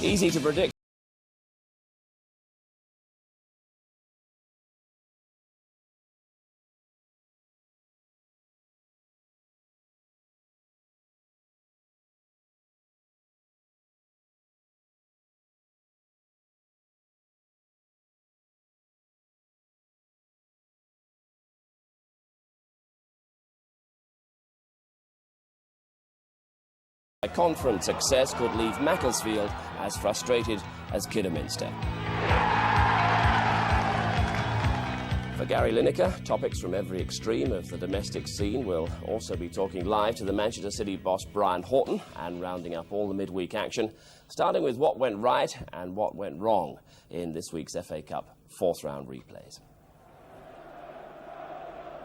Easy to predict. A conference success could leave Macclesfield as frustrated as Kidderminster. For Gary Lineker, topics from every extreme of the domestic scene. Will also be talking live to the Manchester City boss Brian Horton and rounding up all the midweek action, starting with what went right and what went wrong in this week's FA Cup fourth round replays.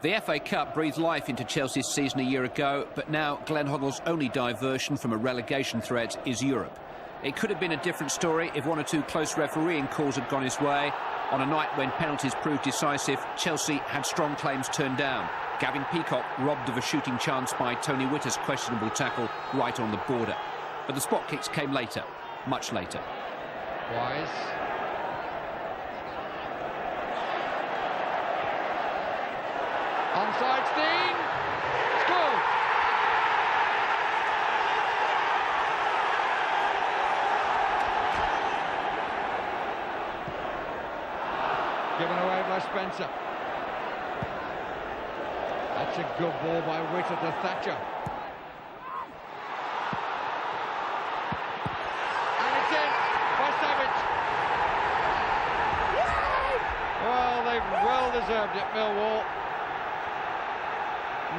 The FA Cup breathed life into Chelsea's season a year ago, but now Glenn Hoddle's only diversion from a relegation threat is Europe. It could have been a different story if one or two close refereeing calls had gone his way. On a night when penalties proved decisive, Chelsea had strong claims turned down. Gavin Peacock robbed of a shooting chance by Tony Whitta's questionable tackle right on the border. But the spot kicks came later, much later. Wise. Onside Steen. Scored. Given away by Spencer. That's a good ball by Whitta to Thatcher. And it's in by Savage. Well, they've well deserved it, Millwall.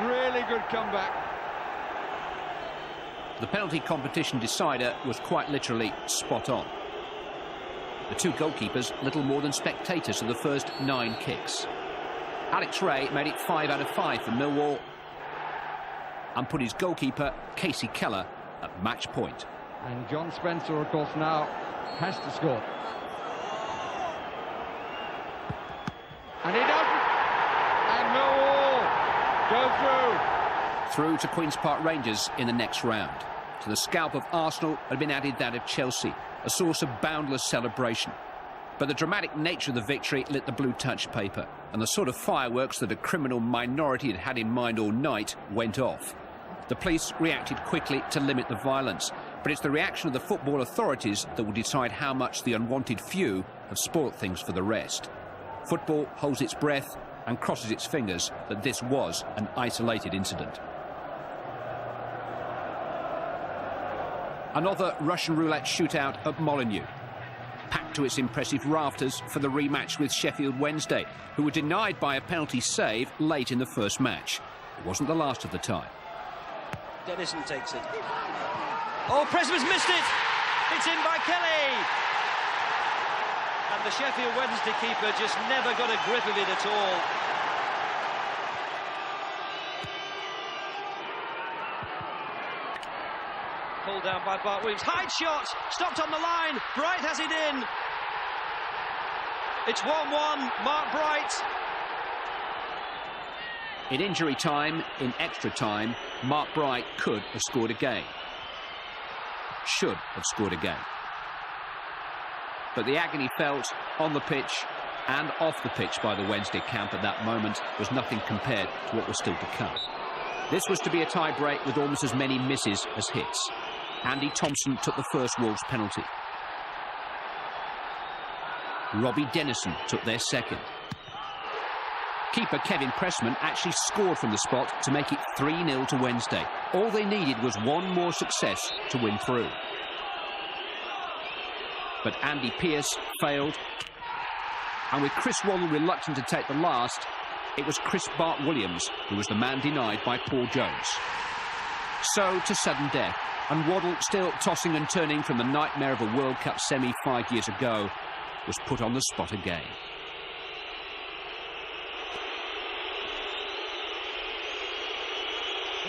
Really good comeback. The penalty competition decider was quite literally spot on. The two goalkeepers little more than spectators of the first 9 kicks. Alex Ray made it 5 out of 5 for Millwall and put his goalkeeper, Casey Keller, at match point. And John Spencer, of course, now has to score. And he doesn't. And Millwall go through. Through to Queen's Park Rangers in the next round. To the scalp of Arsenal had been added that of Chelsea, a source of boundless celebration. But the dramatic nature of the victory lit the blue touch paper, and the sort of fireworks that a criminal minority had had in mind all night went off. The police reacted quickly to limit the violence, but it's the reaction of the football authorities that will decide how much the unwanted few have spoilt things for the rest. Football holds its breath and crosses its fingers that this was an isolated incident. Another Russian roulette shootout at Molineux, packed to its impressive rafters for the rematch with Sheffield Wednesday, who were denied by a penalty save late in the first match. It wasn't the last of the time. Dennison takes it. Oh, Preston's missed it! It's in by Kelly! And the Sheffield Wednesday keeper just never got a grip of it at all. Pulled down by Bart Williams. Hyde shot! Stopped on the line. Bright has it in. It's 1-1. Mark Bright. In injury time, in extra time, Mark Bright could have scored again. Should have scored again. But the agony felt on the pitch and off the pitch by the Wednesday camp at that moment was nothing compared to what was still to come. This was to be a tie-break with almost as many misses as hits. Andy Thompson took the first Wolves penalty. Robbie Dennison took their second. Keeper Kevin Pressman actually scored from the spot to make it 3-0 to Wednesday. All they needed was one more success to win through. But Andy Pearce failed. And with Chris Waddle reluctant to take the last, it was Chris Bart Williams who was the man denied by Paul Jones. So to sudden death, and Waddle, still tossing and turning from the nightmare of a World Cup semi 5 years ago, was put on the spot again.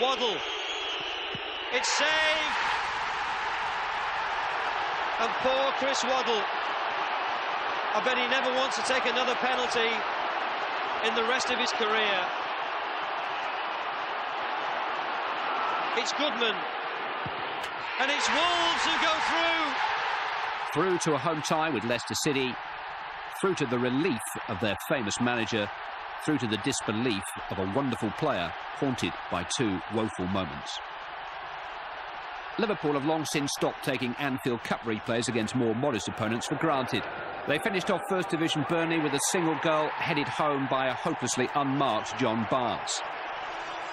Waddle. It's saved. And poor Chris Waddle. I bet he never wants to take another penalty in the rest of his career. It's Goodman. And it's Wolves who go through. Through to a home tie with Leicester City, through to the relief of their famous manager, through to the disbelief of a wonderful player haunted by two woeful moments. Liverpool have long since stopped taking Anfield Cup replays against more modest opponents for granted. They finished off First Division Burnley with a single goal headed home by a hopelessly unmarked John Barnes.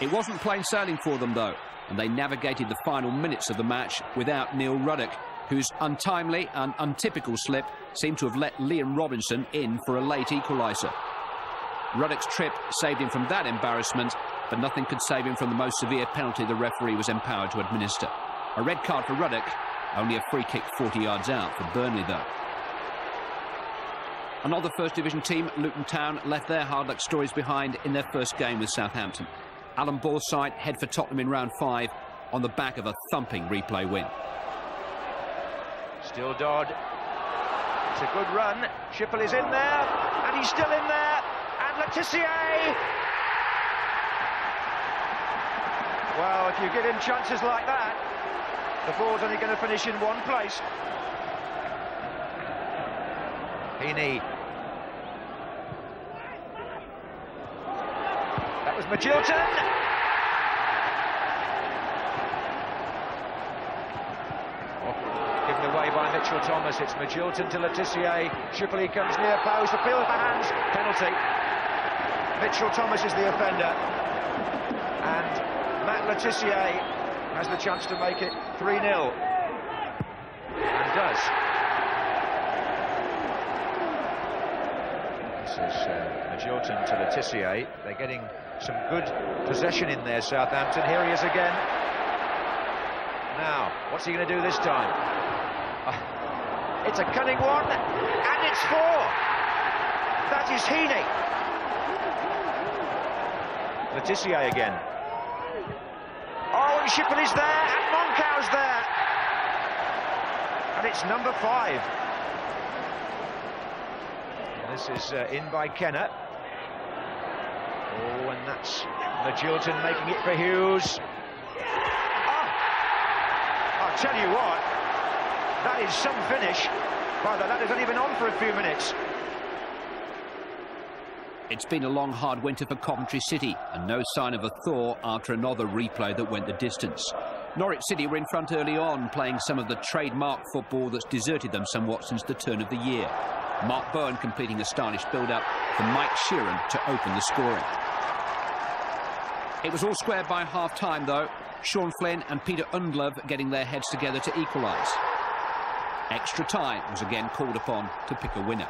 It wasn't plain sailing for them though, and they navigated the final minutes of the match without Neil Ruddock, whose untimely and untypical slip seemed to have let Liam Robinson in for a late equaliser. Ruddock's trip saved him from that embarrassment, but nothing could save him from the most severe penalty the referee was empowered to administer. A red card for Ruddock, only a free kick 40 yards out for Burnley though. Another First Division team, Luton Town, left their hard luck stories behind in their first game with Southampton. Alan Ball's side head for Tottenham in round 5 on the back of a thumping replay win. Still Dodd. It's a good run. Schipper is in there, and he's still in there. And Letitia! Well, if you give him chances like that, the ball's only going to finish in one place. Heaney. That was Magilton. Given away by Mitchell Thomas. It's Magilton to Letitia. Shipley comes near post. Appeal for hands. Penalty. Mitchell Thomas is the offender. And Matt Letitia has the chance to make it 3-0. And does. This is Magilton to Letitia. They're getting some good possession in there, Southampton. Here he is again. Now, what's he going to do this time? It's a cunning one, and it's 4. That is Heaney. Letitia again. Oh, and Shipley's there, and Moncau's there. And it's number 5. And this is in by Kenner. Oh, and that's Magilton making it for Hughes. Oh, I'll tell you what, that is some finish. By that has only been on for a few minutes. It's been a long, hard winter for Coventry City, and no sign of a thaw after another replay that went the distance. Norwich City were in front early on, playing some of the trademark football that's deserted them somewhat since the turn of the year. Mark Bowen completing a stylish build-up for Mike Sheeran to open the scoring. It was all squared by half-time, though. Sean Flynn and Peter Undlove getting their heads together to equalise. Extra time was again called upon to pick a winner.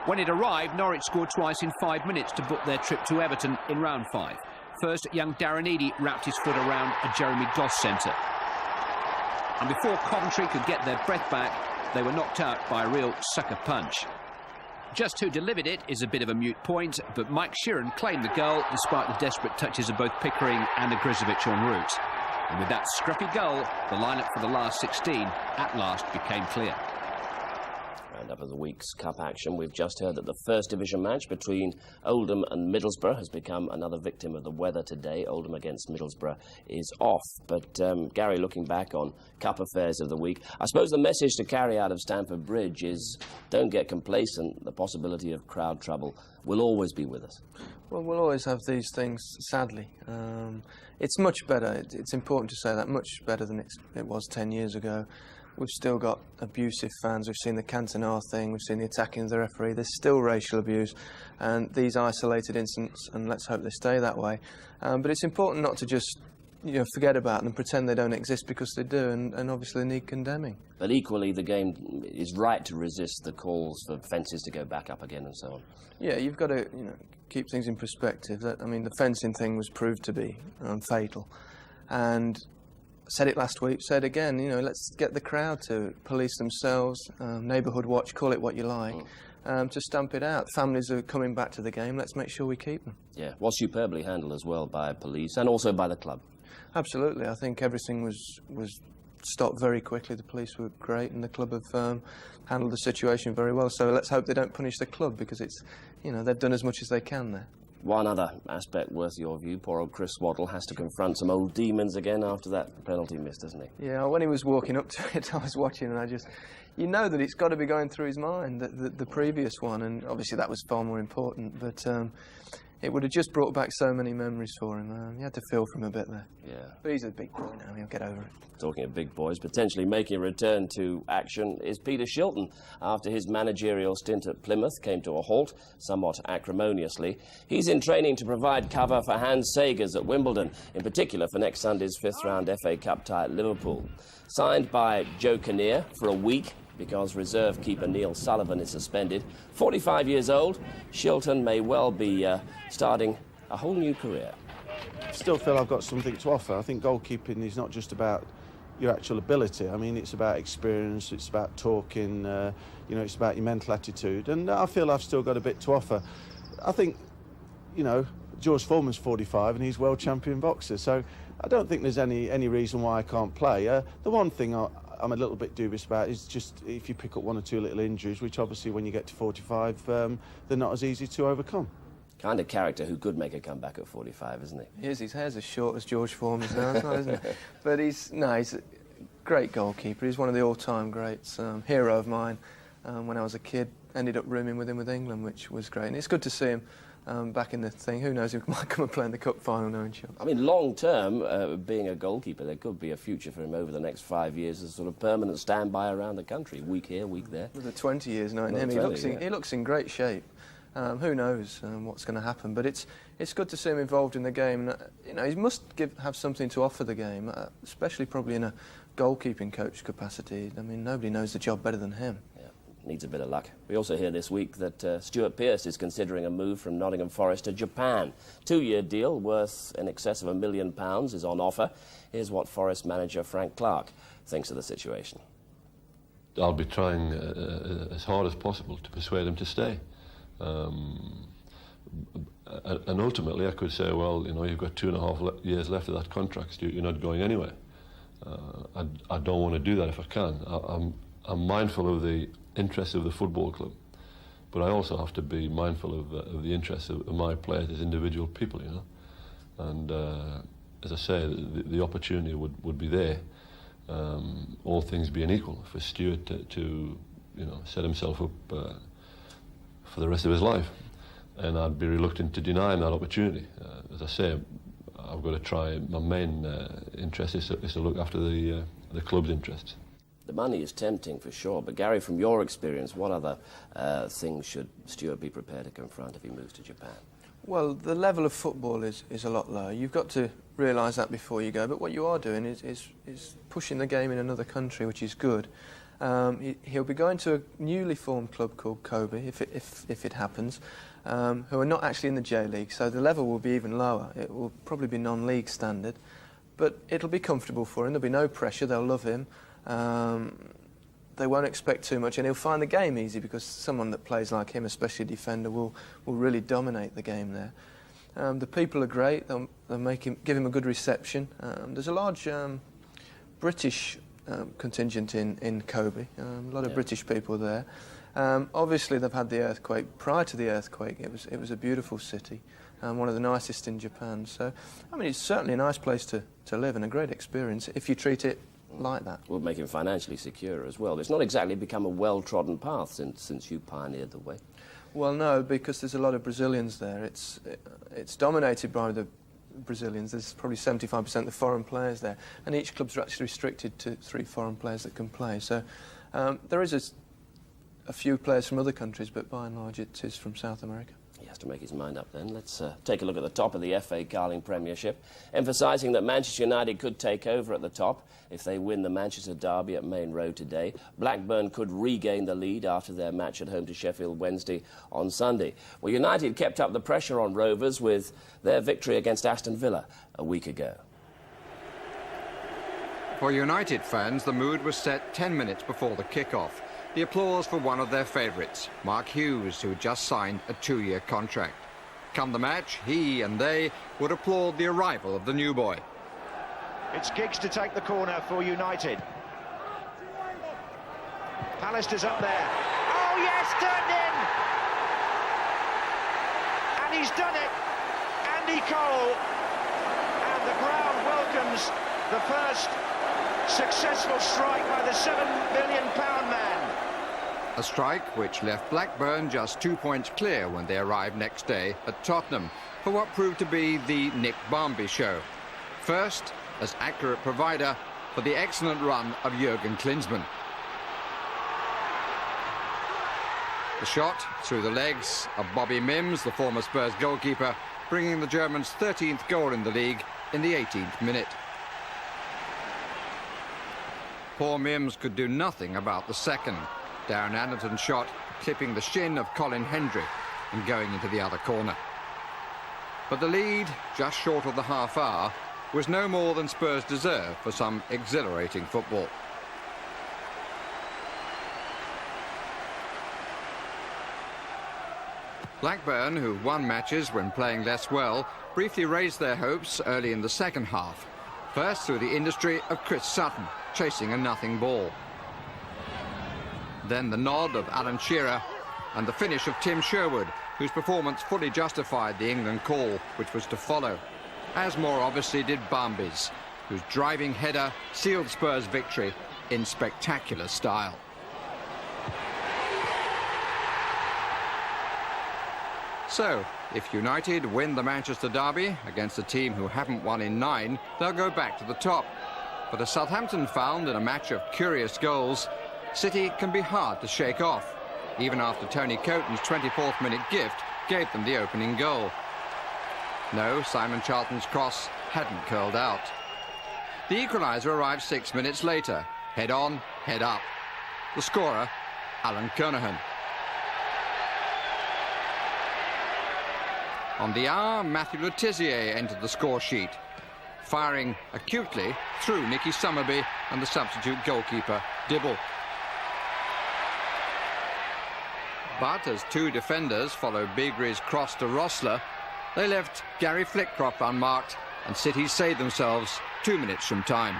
When it arrived, Norwich scored twice in 5 minutes to book their trip to Everton in round 5. First, young Darren Eadie wrapped his foot around a Jeremy Doss centre. And before Coventry could get their breath back, they were knocked out by a real sucker punch. Just who delivered it is a bit of a moot point, but Mike Sheeran claimed the goal despite the desperate touches of both Pickering and Agrizovic en route. And with that scruffy goal, the lineup for the last 16 at last became clear. Round-up of the week's cup action, we've just heard that the First Division match between Oldham and Middlesbrough has become another victim of the weather today. Oldham against Middlesbrough is off. But Gary, looking back on cup affairs of the week, I suppose the message to carry out of Stamford Bridge is don't get complacent. The possibility of crowd trouble will always be with us. Well, we'll always have these things, sadly. It's much better, it's important to say that, much better than it was 10 years ago. We've still got abusive fans. We've seen the Cantona thing, we've seen the attacking of the referee. There's still racial abuse and these isolated incidents, and let's hope they stay that way. But it's important not to just forget about them and pretend they don't exist, because they do, and obviously need condemning. But equally, the game is right to resist the calls for fences to go back up again and so on. Yeah, you've got to keep things in perspective. I mean, the fencing thing was proved to be fatal, and I said it last week, said again, let's get the crowd to police themselves, neighbourhood watch, call it what you like, to stamp it out. Families are coming back to the game, let's make sure we keep them. Yeah, was superbly handled as well by police and also by the club. Absolutely, I think everything was stopped very quickly. The police were great and the club have handled the situation very well, so let's hope they don't punish the club, because it's, they've done as much as they can there. One other aspect worth your view, poor old Chris Waddle has to confront some old demons again after that penalty miss, doesn't he? Yeah, when he was walking up to it, I was watching, and you know that it's got to be going through his mind, the previous one, and obviously that was far more important, but it would have just brought back so many memories for him. You had to feel for him a bit there. Yeah. But he's a big boy now, he'll get over it. Talking of big boys, potentially making a return to action is Peter Shilton. After his managerial stint at Plymouth came to a halt, somewhat acrimoniously, he's in training to provide cover for Hans Sagers at Wimbledon, in particular for next Sunday's fifth-round FA Cup tie at Liverpool. Signed by Joe Kinnear for a week, because reserve keeper Neil Sullivan is suspended. 45 years old, Shilton may well be starting a whole new career. I still feel I've got something to offer. I think goalkeeping is not just about your actual ability. I mean, it's about experience, it's about talking, you know, it's about your mental attitude, and I feel I've still got a bit to offer. I think, you know, George Foreman's 45 and he's world champion boxer, so I don't think there's any reason why I can't play. The one thing I'm a little bit dubious about is just if you pick up one or two little injuries, which obviously when you get to 45, they're not as easy to overcome. Kind of character who could make a comeback at 45, isn't he? He is. His hair's as short as George Foreman's now, isn't it? But he's a great goalkeeper. He's one of the all-time greats. Hero of mine. When I was a kid, ended up rooming with him with England, which was great. And it's good to see him back in the thing. Who knows, he might come and play in the cup final now, inshallah. I mean, long-term, being a goalkeeper, there could be a future for him over the next 5 years as a sort of permanent standby around the country, week here, week there. With the 20 years knowing him, he looks in great shape. Who knows what's going to happen, but it's good to see him involved in the game. You know, he must have something to offer the game, especially probably in a goalkeeping coach capacity. I mean, nobody knows the job better than him. Yeah, needs a bit of luck. We also hear this week that Stuart Pearce is considering a move from Nottingham Forest to Japan. 2-year deal worth in excess of £1 million is on offer. Here's what Forest manager Frank Clark thinks of the situation. I'll be trying as hard as possible to persuade him to stay. And ultimately I could say, well, you know, you've got 2.5 years left of that contract, you're not going anywhere. I don't want to do that if I can. I'm mindful of the interests of the football club, but I also have to be mindful of the interests of my players as individual people, you know. And as I say, the opportunity would be there, all things being equal, for Stuart to you know, set himself up for the rest of his life, and I'd be reluctant to deny him that opportunity. As I say, I've got to try. My main interest is to look after the club's interests. The money is tempting for sure, but Gary, from your experience, what other things should Stuart be prepared to confront if he moves to Japan? Well, the level of football is a lot lower. You've got to realise that before you go, but what you are doing is pushing the game in another country, which is good. He'll be going to a newly formed club called Kobe, if it happens, who are not actually in the J-League, so the level will be even lower. It will probably be non-league standard, but it'll be comfortable for him. There'll be no pressure. They'll love him. They won't expect too much, and he'll find the game easy because someone that plays like him, especially a defender, will really dominate the game there. The people are great. They'll give him a good reception. There's a large British contingent in Kobe, a lot of British people there. Obviously they've had the earthquake. Prior to the earthquake, it was a beautiful city, one of the nicest in Japan. So, I mean, it's certainly a nice place to live and a great experience if you treat it like that. Would make him financially secure as well. It's not exactly become a well-trodden path since you pioneered the way. Well, no, because there's a lot of Brazilians there. It's dominated by the Brazilians. There's probably 75% of the foreign players there, and each club's actually restricted to 3 foreign players that can play. So there is a few players from other countries, but by and large it is from South America. He has to make his mind up then. Let's take a look at the top of the FA Carling Premiership, emphasising that Manchester United could take over at the top if they win the Manchester derby at Main Road today. Blackburn could regain the lead after their match at home to Sheffield Wednesday on Sunday. Well, United kept up the pressure on Rovers with their victory against Aston Villa a week ago. For United fans, the mood was set 10 minutes before the kick-off. The applause for one of their favourites, Mark Hughes, who just signed a 2-year contract. Come the match, he and they would applaud the arrival of the new boy. It's Giggs to take the corner for United. Pallister's up there. Oh yes, turned in! And he's done it! Andy Cole, and the crowd welcomes the first successful strike by the £7 million man. A strike which left Blackburn just 2 points clear when they arrived next day at Tottenham for what proved to be the Nick Barmby show. First, as accurate provider for the excellent run of Jurgen Klinsmann. The shot through the legs of Bobby Mims, the former Spurs goalkeeper, bringing the Germans' 13th goal in the league in the 18th minute. Poor Mims could do nothing about the second. Darren Anderton's shot clipping the shin of Colin Hendry and going into the other corner. But the lead, just short of the half hour, was no more than Spurs deserved for some exhilarating football. Blackburn, who won matches when playing less well, briefly raised their hopes early in the second half. First through the industry of Chris Sutton, chasing a nothing ball. Then the nod of Alan Shearer and the finish of Tim Sherwood, whose performance fully justified the England call, which was to follow, as more obviously did Barmby's, whose driving header sealed Spurs' victory in spectacular style. So, if United win the Manchester derby against a team who haven't won in 9, they'll go back to the top. But as Southampton found in a match of curious goals, City can be hard to shake off, even after Tony Coton's 24th minute gift gave them the opening goal. No, Simon Charlton's cross hadn't curled out. The equaliser arrived 6 minutes later. Head on, head up. The scorer, Alan Kernahan. On the hour, Matthew Le Tissier entered the score sheet, firing acutely through Nicky Summerby and the substitute goalkeeper, Dibble. But as two defenders followed Bigre's cross to Rossler, they left Gary Flitcroft unmarked, and City saved themselves 2 minutes from time.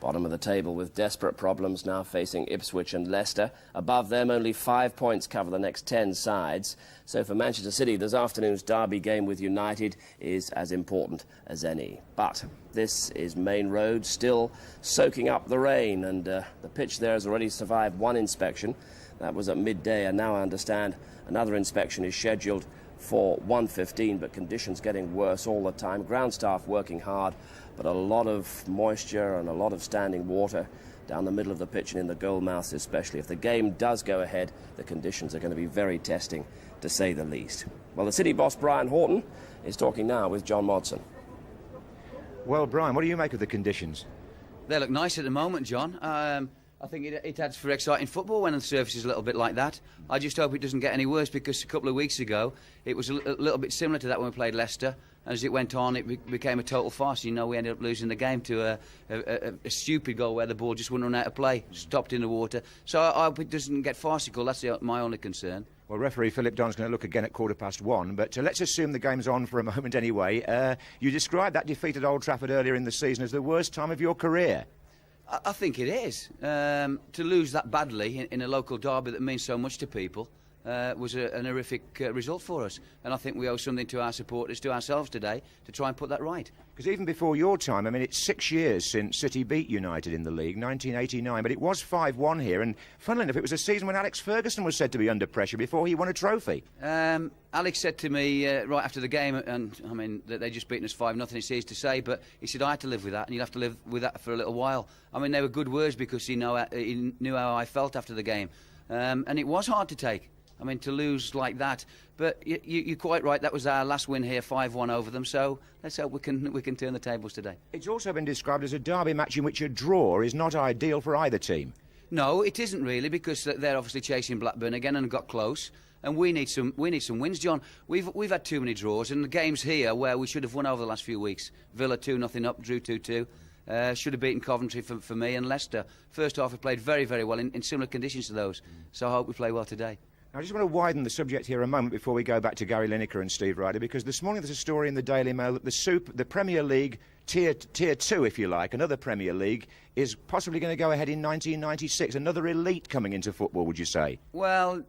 Bottom of the table with desperate problems now facing Ipswich and Leicester. Above them, only 5 points cover the next 10 sides. So for Manchester City, this afternoon's derby game with United is as important as any. But this is Main Road, still soaking up the rain, and the pitch there has already survived one inspection. That was at midday, and now I understand another inspection is scheduled for 1:15, but conditions getting worse all the time. Ground staff working hard, but a lot of moisture and a lot of standing water down the middle of the pitch and in the goal mouths especially. If the game does go ahead, the conditions are going to be very testing, to say the least. Well, the City boss, Brian Horton, is talking now with John Modson. Well, Brian, what do you make of the conditions? They look nice at the moment, John. I think it adds for exciting football when the surface is a little bit like that. I just hope it doesn't get any worse, because a couple of weeks ago it was a little bit similar to that when we played Leicester. And as it went on, it became a total farce. You know, we ended up losing the game to a stupid goal where the ball just wouldn't run out of play, stopped in the water. So I hope it doesn't get farcical. That's my only concern. Well, referee Philip Don's going to look again at 1:15, but let's assume the game's on for a moment anyway. You described that defeat at Old Trafford earlier in the season as the worst time of your career. I think it is. To lose that badly in a local derby that means so much to people was an horrific result for us. And I think we owe something to our supporters, to ourselves today, to try and put that right. Because even before your time, I mean, it's 6 years since City beat United in the league, 1989, but it was 5-1 here. And funnily enough, it was a season when Alex Ferguson was said to be under pressure before he won a trophy. Alex said to me right after the game, and I mean, that they just beaten us 5-0, it's easy to say, but he said, I had to live with that, and you'll have to live with that for a little while. I mean, they were good words, because he knew how I felt after the game. And it was hard to take. I mean, to lose like that. But you're quite right, that was our last win here, 5-1 over them, so let's hope we can turn the tables today. It's also been described as a derby match in which a draw is not ideal for either team. No, it isn't really, because they're obviously chasing Blackburn again and got close. And we need some wins, John. We've had too many draws, and the games here where we should have won over the last few weeks. Villa 2-0 up, drew 2-2. Should have beaten Coventry for me, and Leicester. First half we played very, very well in similar conditions to those. So I hope we play well today. Now, I just want to widen the subject here a moment before we go back to Gary Lineker and Steve Ryder, because this morning there's a story in the Daily Mail that the Premier League, Tier 2, if you like, another Premier League, is possibly going to go ahead in 1996. Another elite coming into football, would you say? Well,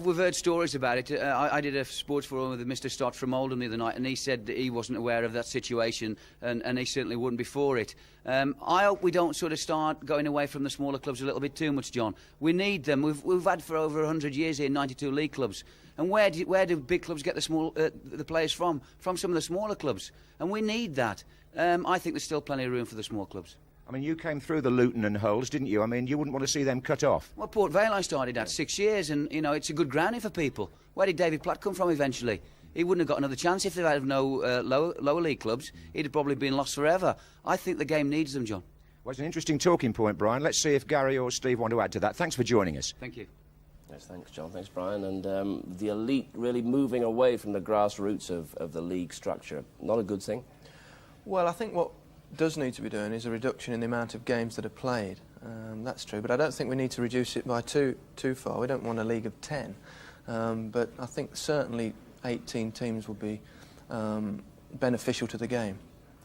We've heard stories about it. I did a sports forum with Mr. Stott from Oldham the other night, and he said that he wasn't aware of that situation, and he certainly wouldn't before it. I hope we don't sort of start going away from the smaller clubs a little bit too much, John. We need them. We've had for over 100 years here 92 league clubs. And where do big clubs get the players from? From some of the smaller clubs. And we need that. I think there's still plenty of room for the small clubs. I mean, you came through the Luton and Hulls, didn't you? I mean, you wouldn't want to see them cut off. Well, Port Vale I started at 6 years, and, you know, it's a good grounding for people. Where did David Platt come from eventually? He wouldn't have got another chance if they had no lower league clubs. He'd have probably been lost forever. I think the game needs them, John. Well, it's an interesting talking point, Brian. Let's see if Gary or Steve want to add to that. Thanks for joining us. Thank you. Yes, thanks, John. Thanks, Brian. And the elite really moving away from the grassroots of the league structure. Not a good thing? Well, I think what does need to be doing is a reduction in the amount of games that are played. That's true, but I don't think we need to reduce it by too far. We don't want a league of 10, but I think certainly 18 teams will be beneficial to the game.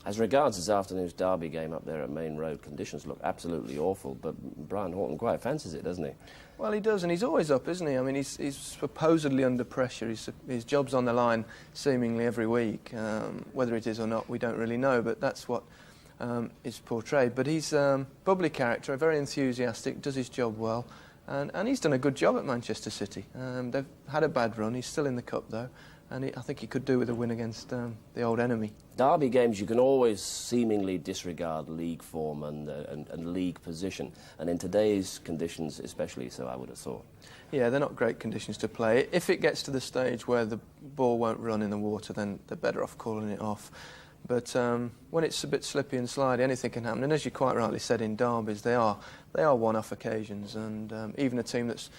As regards this afternoon's derby game up there at Main Road, conditions look absolutely awful, but Brian Horton quite fancies it, doesn't he? Well, he does, and he's always up, isn't he? I mean, he's supposedly under pressure. His job's on the line seemingly every week. Whether it is or not, we don't really know, but that's what is portrayed. But he's a bubbly character, very enthusiastic, does his job well, and he's done a good job at Manchester City. They've had a bad run. He's still in the cup, though, and I think he could do with a win against the old enemy. Derby games, you can always seemingly disregard league form and league position, and in today's conditions especially so, I would have thought. Yeah, they're not great conditions to play. If it gets to the stage where the ball won't run in the water, then they're better off calling it off. But when it's a bit slippy and slidey, anything can happen. And as you quite rightly said, in derbies, they are one-off occasions, and even a team that's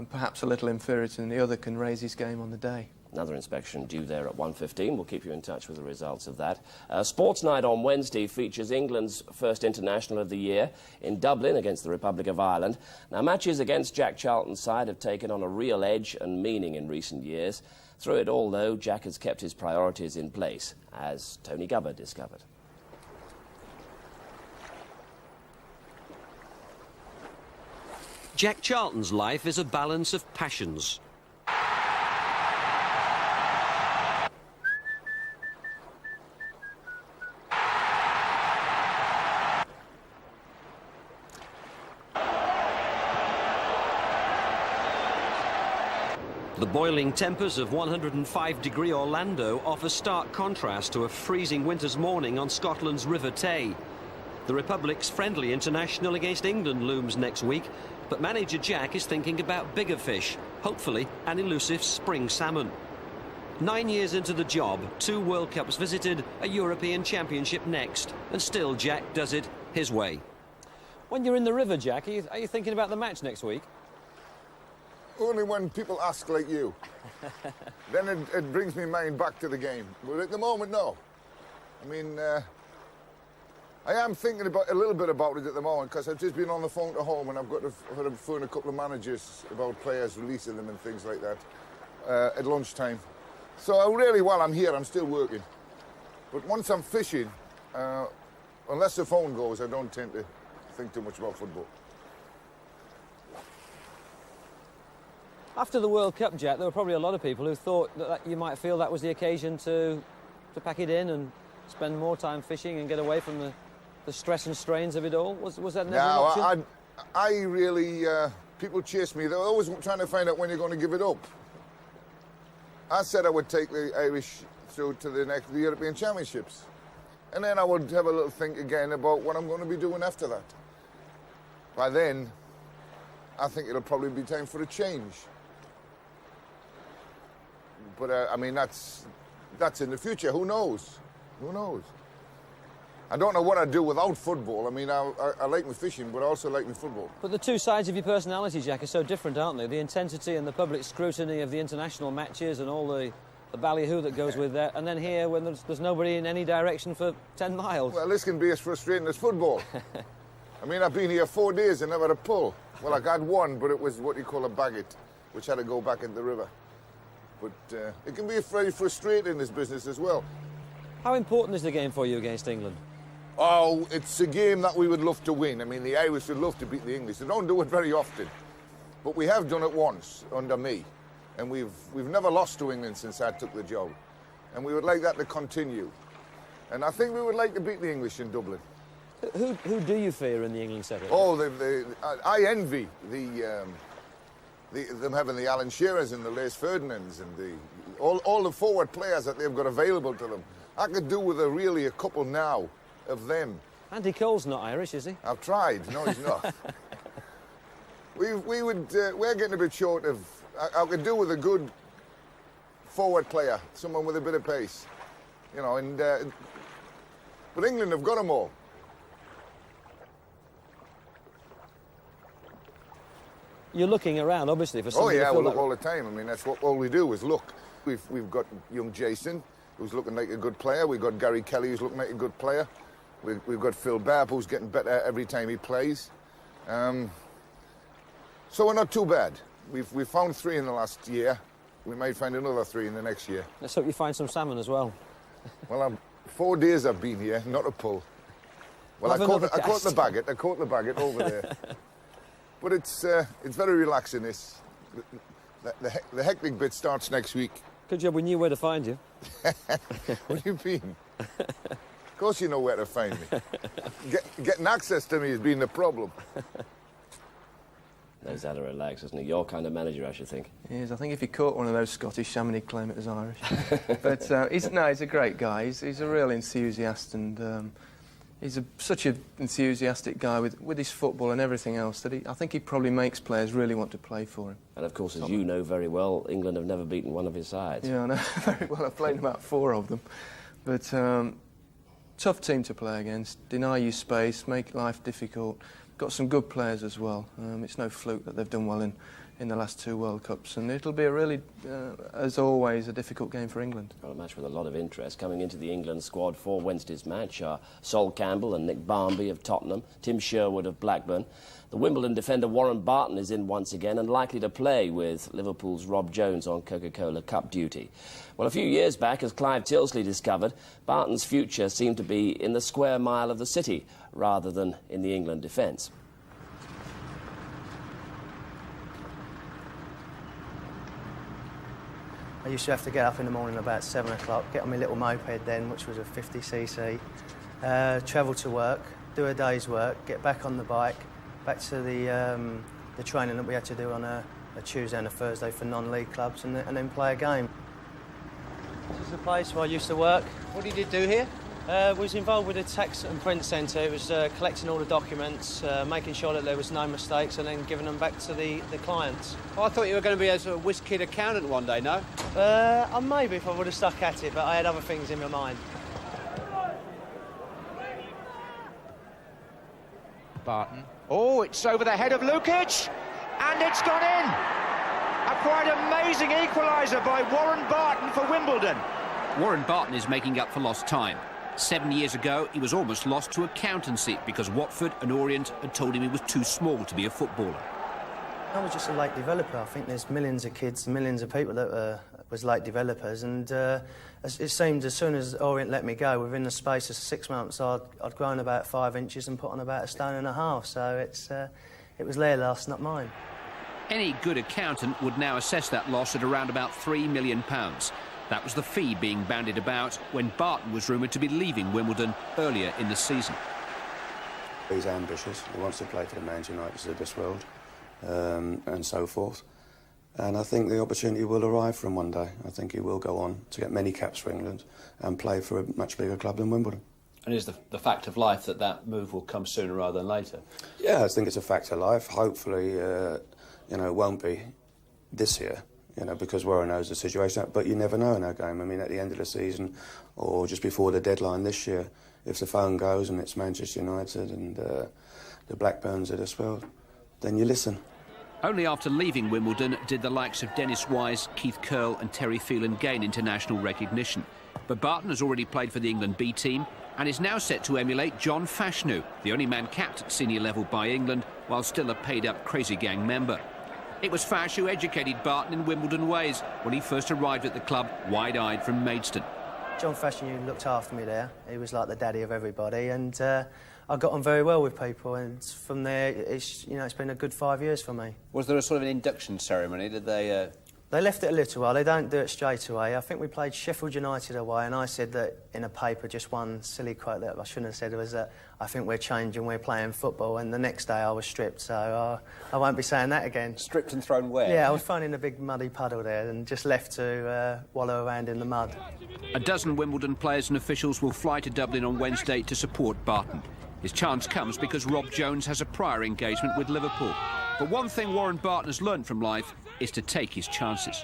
perhaps a little inferior to the other can raise his game on the day. Another inspection due there at 1:15. We'll keep you in touch with the results of that. Sports Night on Wednesday features England's first international of the year in Dublin against the Republic of Ireland. Now, matches against Jack Charlton's side have taken on a real edge and meaning in recent years. Through it all, though, Jack has kept his priorities in place, as Tony Gubber discovered. Jack Charlton's life is a balance of passions. The boiling tempers of 105-degree Orlando offer stark contrast to a freezing winter's morning on Scotland's River Tay. The Republic's friendly international against England looms next week, but manager Jack is thinking about bigger fish, hopefully an elusive spring salmon. 9 years into the job, 2 World Cups visited, a European Championship next, and still Jack does it his way. When you're in the river, Jack, are you thinking about the match next week? Only when people ask like you. Then it brings me mind back to the game. But at the moment, no. I mean, I am thinking a little bit about it at the moment, because I've just been on the phone to home and I've got to phone a couple of managers about players releasing them and things like that at lunchtime. So really, while I'm here, I'm still working. But once I'm fishing, unless the phone goes, I don't tend to think too much about football. After the World Cup, Jack, there were probably a lot of people who thought that you might feel that was the occasion to pack it in and spend more time fishing and get away from the stress and strains of it all. Was that never an option? I really, people chase me. They're always trying to find out when you're going to give it up. I said I would take the Irish through to the European Championships. And then I would have a little think again about what I'm going to be doing after that. By then, I think it'll probably be time for a change. But, I mean, that's in the future. Who knows? Who knows? I don't know what I'd do without football. I mean, I like my fishing, but I also like my football. But the two sides of your personality, Jack, are so different, aren't they? The intensity and the public scrutiny of the international matches and all the ballyhoo that goes with that. And then here, when there's nobody in any direction for 10 miles. Well, this can be as frustrating as football. I mean, I've been here 4 days and never had a pull. Well, I got one, but it was what you call a baggot, which had to go back in the river. But it can be very frustrating, this business, as well. How important is the game for you against England? Oh, it's a game that we would love to win. I mean, the Irish would love to beat the English. They don't do it very often. But we have done it once under me, and we've never lost to England since I took the job, and we would like that to continue. And I think we would like to beat the English in Dublin. Who do you fear in the England setup? Oh, I envy them having the Alan Shearers and the Lace Ferdinands and all the forward players that they've got available to them. I could do with a couple now of them. Andy Cole's not Irish, is he? I've tried. No, he's not. We're getting a bit short of. I could do with a good forward player, someone with a bit of pace, you know. And but England have got them all. You're looking around, obviously, for something. Oh yeah, we look all the time. I mean, that's what all we do is look. We've got young Jason, who's looking like a good player. We've got Gary Kelly, who's looking like a good player. We've got Phil Babb, who's getting better every time he plays. So we're not too bad. We've found 3 in the last year. We might find another 3 in the next year. Let's hope you find some salmon as well. Well, 4 days I've been here, not a pull. Well, I caught the baggot over there. But it's very relaxing. The hectic bit starts next week. Good job we knew where to find you. What do you mean? Of course you know where to find me. Getting access to me has been the problem. Knows how to relax, isn't he? Your kind of manager, I should think. He is. I think if he caught one of those Scottish salmon, he'd claim it as Irish. But he's a great guy. He's a real enthusiast, and he's such an enthusiastic guy with his football and everything else that I think he probably makes players really want to play for him. And of course, as you know very well, England have never beaten one of his sides. Yeah, I know very well. I've played about 4 of them. But tough team to play against. Deny you space, make life difficult. Got some good players as well. It's no fluke that they've done well in the last 2 World Cups, and it'll be a really, as always, a difficult game for England. Well, a match with a lot of interest. Coming into the England squad for Wednesday's match are Sol Campbell and Nick Barmby of Tottenham, Tim Sherwood of Blackburn. The Wimbledon defender Warren Barton is in once again and likely to play with Liverpool's Rob Jones on Coca-Cola Cup duty. Well, a few years back, as Clive Tilsley discovered, Barton's future seemed to be in the square mile of the city rather than in the England defence. I used to have to get up in the morning about 7 o'clock, get on my little moped then, which was a 50cc, travel to work, do a day's work, get back on the bike, back to the training that we had to do on a Tuesday and a Thursday for non-league clubs, and then play a game. This is the place where I used to work. What did you do here? Was involved with the tax and print centre. It was collecting all the documents, making sure that there was no mistakes, and then giving them back to the clients. Oh, I thought you were going to be a sort of whiz kid accountant one day, no? Maybe if I would have stuck at it, but I had other things in my mind. Barton. Oh, it's over the head of Lukic, and it's gone in! A quite amazing equaliser by Warren Barton for Wimbledon. Warren Barton is making up for lost time. 7 years ago, he was almost lost to accountancy because Watford and Orient had told him he was too small to be a footballer. I was just a late developer. I think there's millions of kids, millions of people that was late developers, and it seemed as soon as Orient let me go, within the space of 6 months, I'd grown about 5 inches and put on about 1.5 stone. So it was their loss, not mine. Any good accountant would now assess that loss at around about £3 million. That was the fee being bandied about when Barton was rumoured to be leaving Wimbledon earlier in the season. He's ambitious. He wants to play for the Manchester United of this world, and so forth. And I think the opportunity will arrive for him one day. I think he will go on to get many caps for England and play for a much bigger club than Wimbledon. And is the fact of life that move will come sooner rather than later? Yeah, I think it's a fact of life. Hopefully, it won't be this year. Because Warren knows the situation, but you never know in our game. I mean, at the end of the season or just before the deadline this year, if the phone goes and it's Manchester United and the Blackburns of this world, then you listen. Only after leaving Wimbledon did the likes of Dennis Wise, Keith Curle and Terry Phelan gain international recognition. But Barton has already played for the England B team and is now set to emulate John Fashanu, the only man capped at senior level by England, while still a paid-up Crazy Gang member. It was Fash who educated Barton in Wimbledon ways when he first arrived at the club, wide-eyed from Maidstone. John Fashanu looked after me there. He was like the daddy of everybody, and I I got on very well with people, and from there, it's been a good 5 years for me. Was there a sort of an induction ceremony? Did they... They left it a little while. They don't do it straight away. I think we played Sheffield United away, and I said that in a paper, just one silly quote that I shouldn't have said, was that I think we're changing, we're playing football, and the next day I was stripped, so I won't be saying that again. Stripped and thrown where? Yeah, I was thrown in a big muddy puddle there and just left to wallow around in the mud. A dozen Wimbledon players and officials will fly to Dublin on Wednesday to support Barton. His chance comes because Rob Jones has a prior engagement with Liverpool. But one thing Warren Barton has learned from life is to take his chances.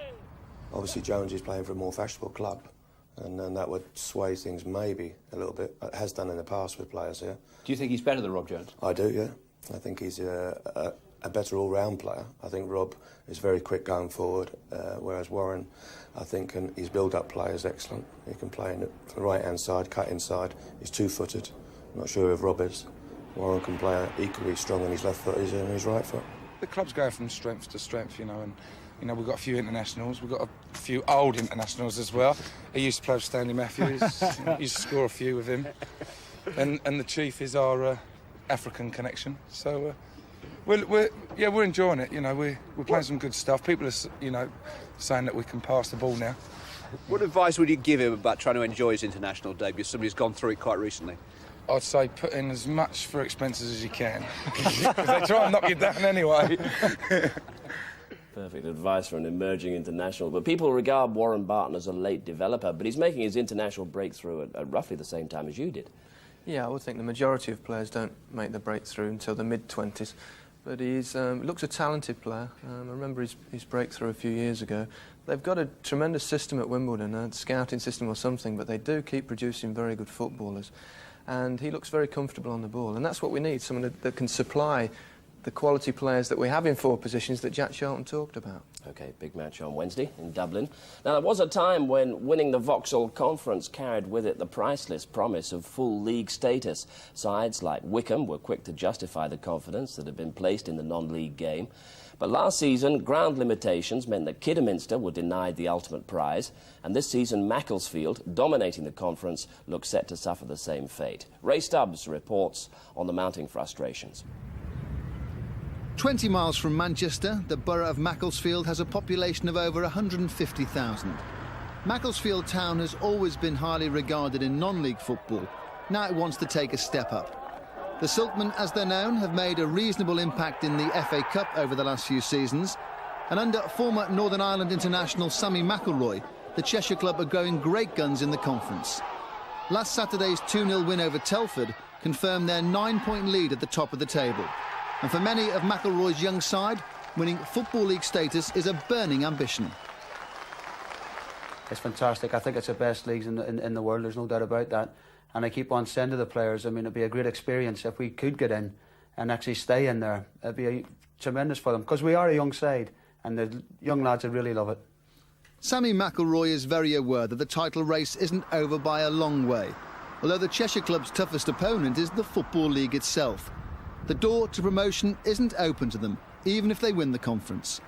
Obviously, Jones is playing for a more fashionable club, and that would sway things maybe a little bit. It has done in the past with players here. Do you think he's better than Rob Jones? I do, yeah. I think he's a better all-round player. I think Rob is very quick going forward, whereas Warren, I think, his build-up play is excellent. He can play in the right-hand side, cut inside. He's two-footed. I'm not sure if Rob is. Warren can play equally strong on his left foot as on his right foot. The club's going from strength to strength, and we've got a few internationals. We've got a few old internationals as well. He used to play with Stanley Matthews. Used to score a few with him. And the Chief is our African connection. So we're enjoying it. We're playing some good stuff. People are saying that we can pass the ball now. What advice would you give him about trying to enjoy his international debut? Somebody's gone through it quite recently. I'd say put in as much for expenses as you can, because they try and knock you down anyway. Perfect advice for an emerging international. But people regard Warren Barton as a late developer, but he's making his international breakthrough at roughly the same time as you did. Yeah, I would think the majority of players don't make the breakthrough until the mid-20s. But he looks a talented player. I remember his breakthrough a few years ago. They've got a tremendous system at Wimbledon, a scouting system or something, but they do keep producing very good footballers. And he looks very comfortable on the ball. And that's what we need, someone that can supply the quality players that we have in forward positions that Jack Charlton talked about. OK, big match on Wednesday in Dublin. Now, there was a time when winning the Vauxhall Conference carried with it the priceless promise of full league status. Sides like Wycombe were quick to justify the confidence that had been placed in the non-league game. But last season, ground limitations meant that Kidderminster were denied the ultimate prize, and this season Macclesfield, dominating the conference, looks set to suffer the same fate. Ray Stubbs reports on the mounting frustrations. 20 miles from Manchester, the borough of Macclesfield has a population of over 150,000. Macclesfield Town has always been highly regarded in non-league football. Now it wants to take a step up. The Silkmen, as they're known, have made a reasonable impact in the FA Cup over the last few seasons. And under former Northern Ireland international Sammy McIlroy, the Cheshire club are growing great guns in the conference. Last Saturday's 2-0 win over Telford confirmed their 9-point lead at the top of the table. And for many of McIlroy's young side, winning Football League status is a burning ambition. It's fantastic. I think it's the best leagues in the world, there's no doubt about that. And I keep on saying to the players, I mean, it'd be a great experience if we could get in and actually stay in there. It'd be tremendous for them, because we are a young side, and the young lads would really love it. Sammy McIlroy is very aware that the title race isn't over by a long way, although the Cheshire club's toughest opponent is the Football League itself. The door to promotion isn't open to them, even if they win the conference.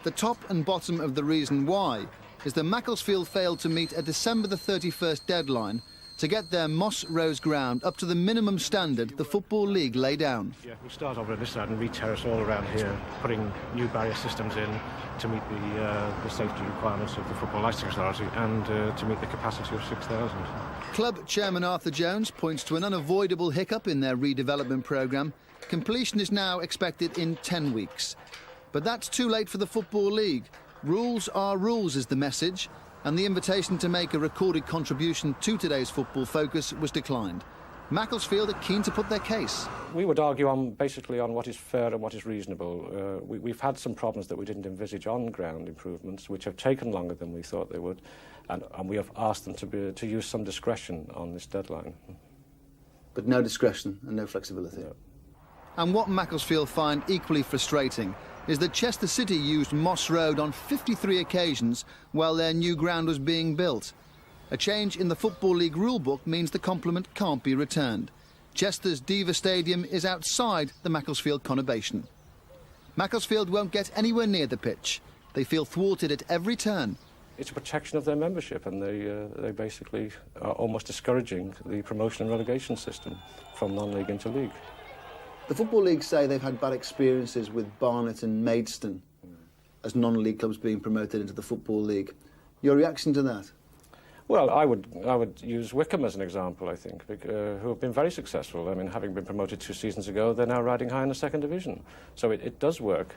The top and bottom of the reason why is that Macclesfield failed to meet a December the 31st deadline to get their Moss Rose ground up to the minimum standard the Football League lay down. Yeah, we'll start over on this side and re-terrace all around here, putting new barrier systems in to meet the safety requirements of the Football Licensing Authority and to meet the capacity of 6,000. Club chairman Arthur Jones points to an unavoidable hiccup in their redevelopment programme. Completion is now expected in 10 weeks. But that's too late for the Football League. Rules are rules is the message, and the invitation to make a recorded contribution to today's football focus was declined. Macclesfield are keen to put their case. We would argue basically on what is fair and what is reasonable. We've had some problems that we didn't envisage on ground improvements, which have taken longer than we thought they would, and we have asked them to use some discretion on this deadline. But no discretion and no flexibility. No. And what Macclesfield find equally frustrating is that Chester City used Moss Road on 53 occasions while their new ground was being built. A change in the Football League rulebook means the compliment can't be returned. Chester's Diva Stadium is outside the Macclesfield conurbation. Macclesfield won't get anywhere near the pitch. They feel thwarted at every turn. it's a protection of their membership, and they basically are almost discouraging the promotion and relegation system from non-league into league. The Football League say they've had bad experiences with Barnet and Maidstone as non-league clubs being promoted into the Football League. Your reaction to that? Well, I would use Wycombe as an example, I think, who have been very successful. I mean, having been promoted 2 seasons ago, they're now riding high in the 2nd division. So it does work.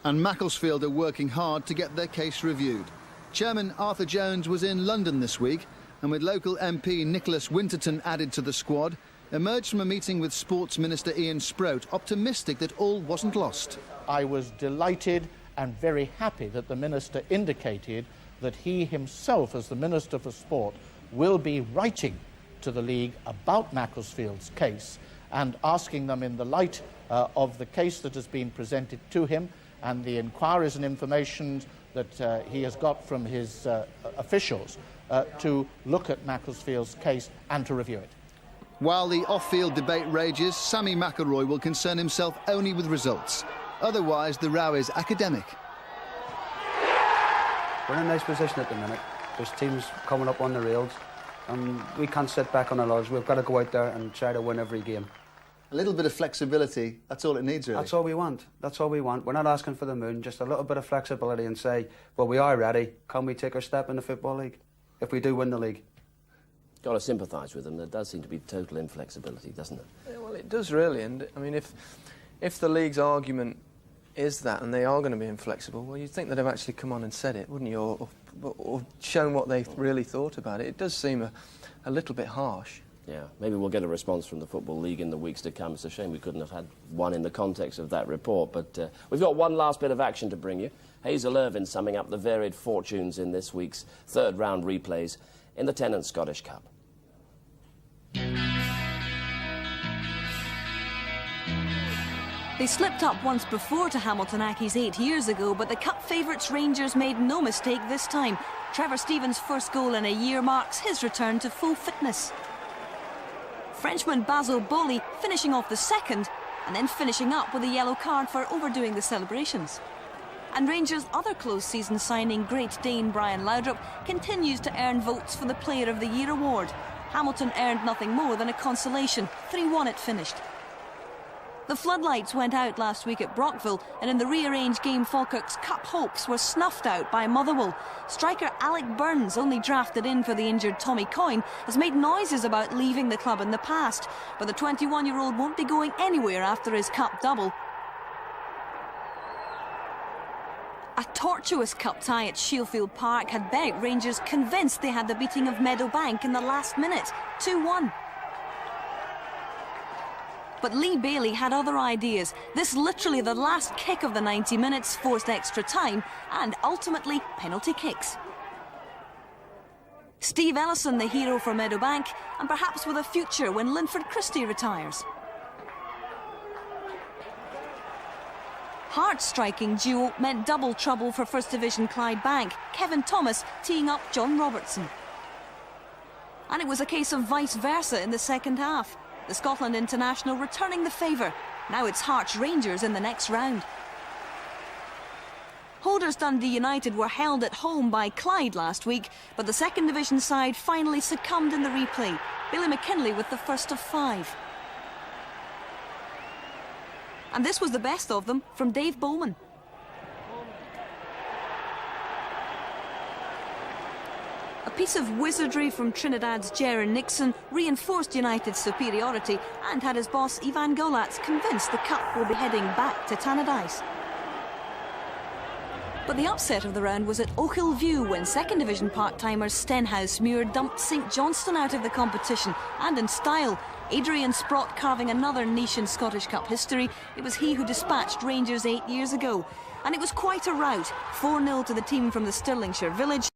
And Macclesfield are working hard to get their case reviewed. Chairman Arthur Jones was in London this week, and with local MP Nicholas Winterton added to the squad, emerged from a meeting with Sports Minister Ian Sprout optimistic that all wasn't lost. I was delighted and very happy that the Minister indicated that he himself, as the Minister for Sport, will be writing to the League about Macclesfield's case and asking them, in the light of the case that has been presented to him and the inquiries and information that he has got from his officials, to look at Macclesfield's case and to review it. While the off-field debate rages, Sammy McElroy will concern himself only with results. Otherwise, the row is academic. We're in a nice position at the minute. There's teams coming up on the rails, and we can't sit back on our laurels. We've got to go out there and try to win every game. A little bit of flexibility, that's all it needs, really. That's all we want. That's all we want. We're not asking for the moon, just a little bit of flexibility and say, well, we are ready. Can we take our step in the Football League if we do win the league? Got to sympathise with them. There does seem to be total inflexibility, doesn't it? Yeah, well, it does really. And I mean, if the league's argument is that, and they are going to be inflexible, well, you'd think they'd have actually come on and said it, wouldn't you, or shown what they really thought about it. It does seem a little bit harsh. Yeah, maybe we'll get a response from the Football League in the weeks to come. It's a shame we couldn't have had one in the context of that report, but we've got one last bit of action to bring you. Hazel Irvine summing up the varied fortunes in this week's 3rd round replays in the Tennant Scottish Cup. They slipped up once before to Hamilton Accies 8 years ago, but the Cup favourites Rangers made no mistake this time. Trevor Stevens' first goal in a year marks his return to full fitness. Frenchman Basil Boli finishing off the second, and then finishing up with a yellow card for overdoing the celebrations. And Rangers' other close season signing, Great Dane Brian Laudrup, continues to earn votes for the Player of the Year award. Hamilton earned nothing more than a consolation. 3-1 it finished. The floodlights went out last week at Brockville, and in the rearranged game Falkirk's Cup hopes were snuffed out by Motherwell. Striker Alec Burns, only drafted in for the injured Tommy Coyne, has made noises about leaving the club in the past, but the 21-year-old won't be going anywhere after his Cup double. A tortuous Cup tie at Shielfield Park had Berwick Rangers convinced they had the beating of Meadowbank in the last minute, 2-1. But Lee Bailey had other ideas. This literally the last kick of the 90 minutes, forced extra time, and ultimately penalty kicks. Steve Ellison, the hero for Meadowbank, and perhaps with a future when Linford Christie retires. Heart-striking duo meant double trouble for First Division Clydebank, Kevin Thomas teeing up John Robertson. And it was a case of vice versa in the second half. The Scotland international returning the favour. Now it's Hearts Rangers in the next round. Holders Dundee United were held at home by Clyde last week, but the second division side finally succumbed in the replay. Billy McKinley with the first of 5. And this was the best of them from Dave Bowman. A piece of wizardry from Trinidad's Jaron Nixon reinforced United's superiority and had his boss Ivan Golats convinced the Cup will be heading back to Tannadice. But the upset of the round was at Oakhill View when second division part-timers Stenhousemuir dumped St Johnstone out of the competition, and in style. Adrian Sprott carving another niche in Scottish Cup history. It was he who dispatched Rangers 8 years ago. And it was quite a rout, 4-0 to the team from the Stirlingshire village.